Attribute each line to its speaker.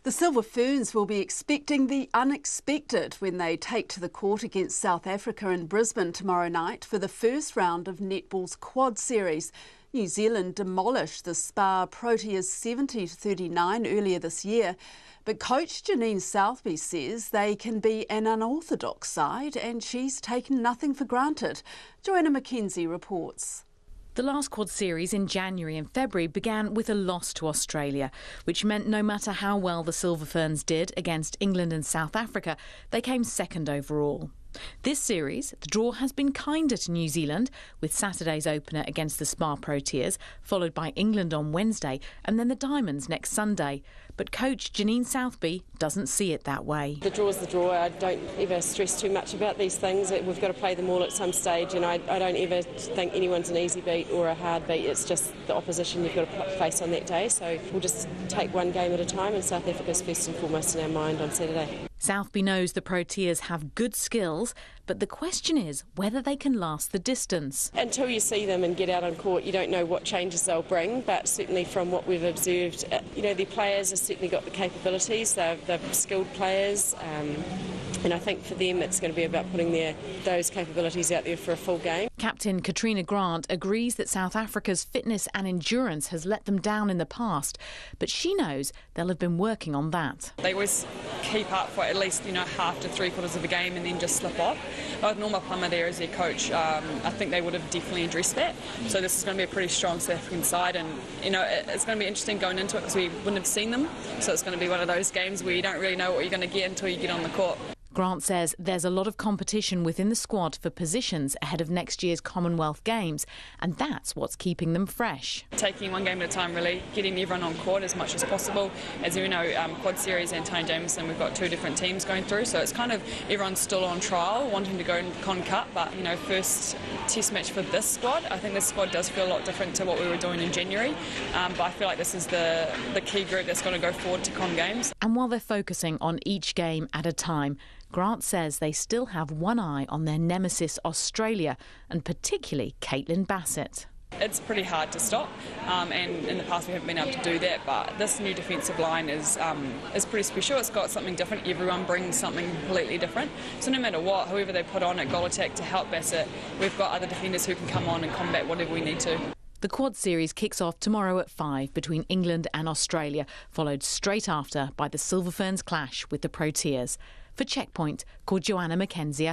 Speaker 1: The Silver Ferns will be expecting the unexpected when they take to the court against South Africa in Brisbane tomorrow night for the first round of Netball's Quad series. New Zealand demolished the Spa Proteas 70-39 earlier this year, but coach Janine Southby says they can be an unorthodox side and she's taken nothing for granted. Joanna Mackenzie reports.
Speaker 2: The last Quad series in January and February began with a loss to Australia, which meant no matter how well the Silver Ferns did against England and South Africa, they came second overall. This series, the draw has been kinder to New Zealand, with Saturday's opener against the Spa Proteas, followed by England on Wednesday and then the Diamonds next Sunday. But coach Janine Southby doesn't see it that way.
Speaker 3: The draw's the draw. I don't ever stress too much about these things. We've got to play them all at some stage, and I don't ever think anyone's an easy beat or a hard beat. It's just the opposition you've got to face on that day. So we'll just take one game at a time, and South Africa's first and foremost in our mind on Saturday.
Speaker 2: Southby knows the Proteas have good skills, but the question is whether they can last the distance.
Speaker 3: Until you see them and get out on court, you don't know what changes they'll bring, but certainly from what we've observed, their players have certainly got the capabilities. They're skilled players, and I think for them it's going to be about putting those capabilities out there for a full game.
Speaker 2: Captain Katrina Grant agrees that South Africa's fitness and endurance has let them down in the past, but she knows they'll have been working on that.
Speaker 4: They always keep up for at least half to three quarters of a game and then just slip off. With Norma Plummer there as their coach, I think they would have definitely addressed that. So this is going to be a pretty strong South African side, and it's going to be interesting going into it because we wouldn't have seen them. So it's going to be one of those games where you don't really know what you're going to get until you get on the court.
Speaker 2: Grant says there's a lot of competition within the squad for positions ahead of next year's Commonwealth Games, and that's what's keeping them fresh.
Speaker 4: Taking one game at a time, really, getting everyone on court as much as possible. As you know, Quad Series and Tony Jameson, we've got two different teams going through, so it's kind of everyone's still on trial, wanting to go in Con Cup, but first test match for this squad. I think this squad does feel a lot different to what we were doing in January, but I feel like this is the key group that's going to go forward to Con Games.
Speaker 2: And while they're focusing on each game at a time, Grant says they still have one eye on their nemesis Australia, and particularly Caitlin Bassett.
Speaker 4: It's pretty hard to stop, and in the past we haven't been able to do that, but this new defensive line is pretty special. It's got something different. Everyone brings something completely different. So no matter what, whoever they put on at goal attack to help Bassett, we've got other defenders who can come on and combat whatever we need to.
Speaker 2: The Quad Series kicks off tomorrow at 5 between England and Australia, followed straight after by the Silver Ferns clash with the Proteas. For Checkpoint, called Joanna Mackenzie.